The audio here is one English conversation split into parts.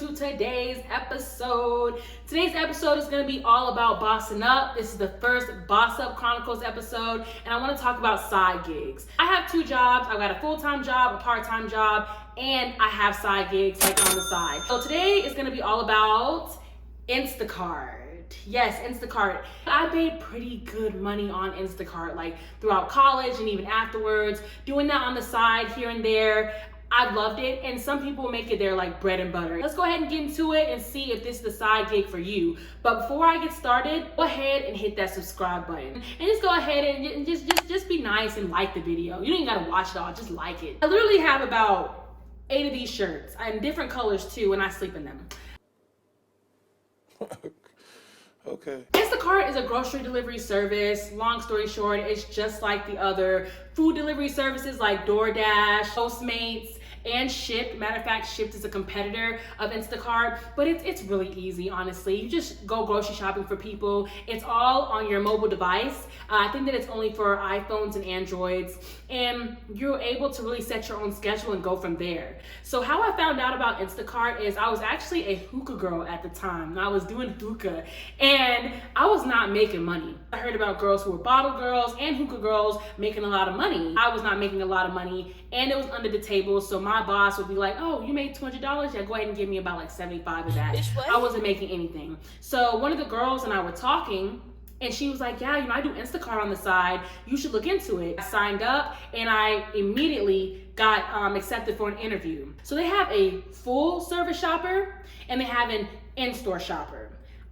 to today's episode. Today's episode is going to be all about bossing up. This is the first Boss Up Chronicles episode, and I want to talk about side gigs. I have two jobs. I've got a full-time job, a part-time job, and I have side gigs like on the side. So today is going to be all about Instacart. Yes, Instacart. I made pretty good money on Instacart, like throughout college and even afterwards, doing that on the side here and there. I loved it, and some people make it their like bread and butter. Let's go ahead and get into it and see if this is the side gig for you. But before I get started, go ahead and hit that subscribe button, and just go ahead and just be nice and like the video. You don't even gotta watch it all, just like it. I literally have about 8 of these shirts in different colors too, and I sleep in them. Okay. Instacart is a grocery delivery service. Long story short, it's just like the other food delivery services like DoorDash, Postmates, and Shipt. Matter of fact, Shipt is a competitor of Instacart, but it's really easy, honestly. You just go grocery shopping for people. It's all on your mobile device. I think that it's only for iPhones and Androids, and you're able to really set your own schedule and go from there. So how I found out about Instacart is I was actually a hookah girl at the time. I was doing hookah, and I was not making money. I heard about girls who were bottle girls and hookah girls making a lot of money. I was not making a lot of money, and it was under the table, so my boss would be like, oh, you made $200? Yeah, go ahead and give me about like 75 of that. I wasn't making anything. So one of the girls and I were talking, and she was like, yeah, I do Instacart on the side. You should look into it. I signed up, and I immediately got accepted for an interview. So they have a full service shopper, and they have an in-store shopper.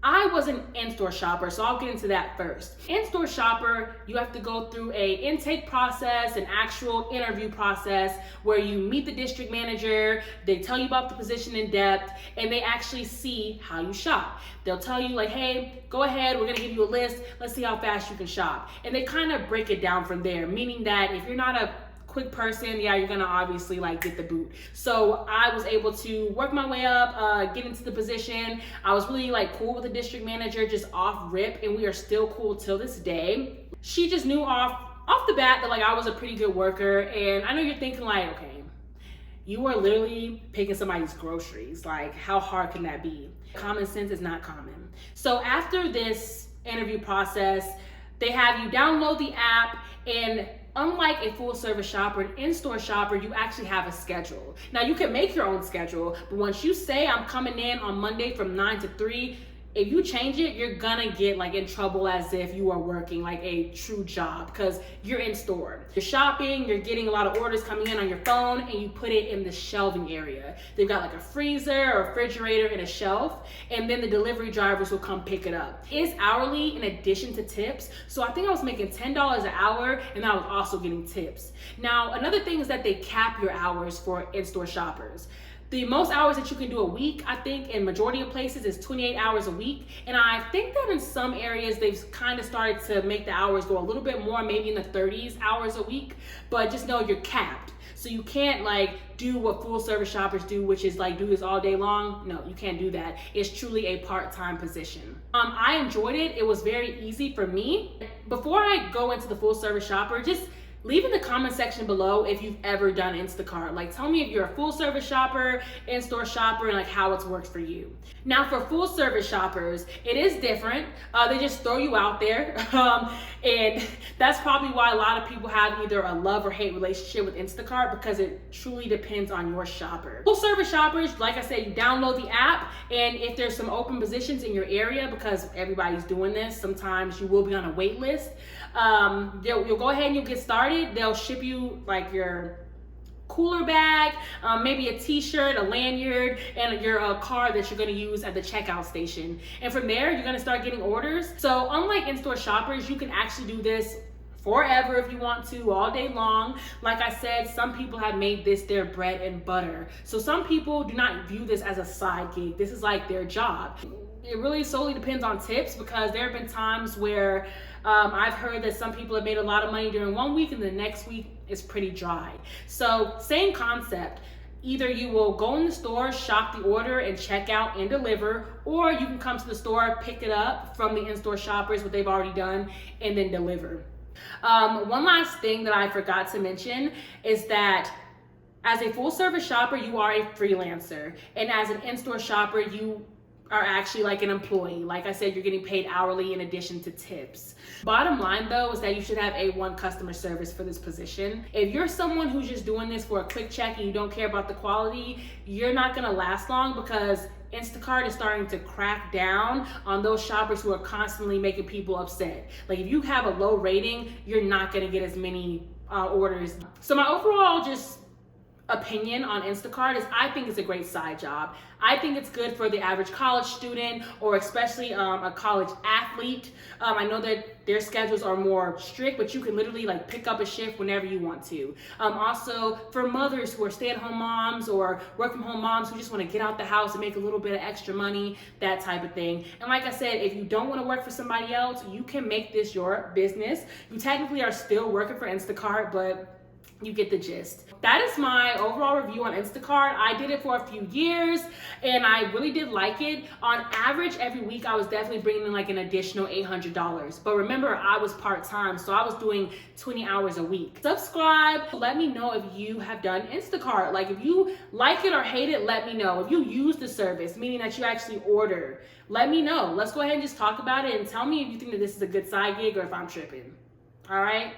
I was an in-store shopper, so I'll get into that first. In-store shopper, you have to go through a intake process, an actual interview process where you meet the district manager, they tell you about the position in depth, and they actually see how you shop. They'll tell you like, hey, go ahead, we're gonna give you a list, let's see how fast you can shop. And they kind of break it down from there, meaning that if you're not a quick person, yeah, you're gonna obviously like get the boot. So I was able to work my way up, get into the position. I was really like cool with the district manager, just off rip, and we are still cool till this day. She just knew off the bat that like I was a pretty good worker, and I know you're thinking like, okay, you are literally picking somebody's groceries. Like, how hard can that be? Common sense is not common. So after this interview process, they have you download the app, and unlike a full service shopper, an in-store shopper, you actually have a schedule. Now you can make your own schedule, but once you say I'm coming in on Monday from 9 to 3, if you change it, you're gonna get like in trouble as if you are working like a true job, because you're in store. You're shopping, you're getting a lot of orders coming in on your phone, and you put it in the shelving area. They've got like a freezer or refrigerator and a shelf, and then the delivery drivers will come pick it up. It's hourly in addition to tips, so I think I was making $10 an hour, and I was also getting tips. Now, another thing is that they cap your hours for in-store shoppers. The most hours that you can do a week, I think, in majority of places is 28 hours a week. And I think that in some areas, they've kind of started to make the hours go a little bit more, maybe in the 30s hours a week. But just know you're capped. So you can't like do what full service shoppers do, which is like do this all day long. No, you can't do that. It's truly a part-time position. I enjoyed it. It was very easy for me. Before I go into the full service shopper, just leave in the comment section below if you've ever done Instacart. Like, tell me if you're a full service shopper, in-store shopper, and like how it's worked for you. Now for full service shoppers, it is different. They just throw you out there. And that's probably why a lot of people have either a love or hate relationship with Instacart, because it truly depends on your shopper. Full service shoppers, like I said, you download the app, and if there's some open positions in your area, because everybody's doing this, sometimes you will be on a wait list. You'll go ahead and you'll get started. They'll ship you like your cooler bag, maybe a t-shirt, a lanyard, and your card that you're going to use at the checkout station. And from there, you're going to start getting orders. So unlike in-store shoppers, you can actually do this forever if you want to, all day long. Like I said, some people have made this their bread and butter. So some people do not view this as a side gig. This is like their job. It really solely depends on tips, because there have been times where I've heard that some people have made a lot of money during one week and the next week is pretty dry. So same concept. Either you will go in the store, shop the order, and check out and deliver, or you can come to the store, pick it up from the in-store shoppers, what they've already done, and then deliver. One last thing that I forgot to mention is that As a full service shopper, you are a freelancer. And as an in-store shopper, you are actually like an employee. Like I said, you're getting paid hourly in addition to tips. Bottom line though is that you should have A1 customer service for this position. If you're someone who's just doing this for a quick check and you don't care about the quality, you're not gonna last long, because Instacart is starting to crack down on those shoppers who are constantly making people upset. Like if you have a low rating, you're not gonna get as many orders. So my overall opinion on Instacart is I think it's a great side job. I think it's good for the average college student, or especially a college athlete. I know that their schedules are more strict, but you can literally like pick up a shift whenever you want to. Also for mothers who are stay-at-home moms or work-from-home moms who just want to get out the house and make a little bit of extra money, that type of thing. And like I said, if you don't want to work for somebody else, you can make this your business. You technically are still working for Instacart, but you get the gist. That is my overall review on Instacart. I did it for a few years and I really did like it. On average, every week I was definitely bringing in like an additional $800. But remember, I was part-time, so I was doing 20 hours a week. Subscribe. Let me know if you have done Instacart. Like if you like it or hate it, let me know. If you use the service, meaning that you actually order, let me know. Let's go ahead and just talk about it and tell me if you think that this is a good side gig or if I'm tripping. All right?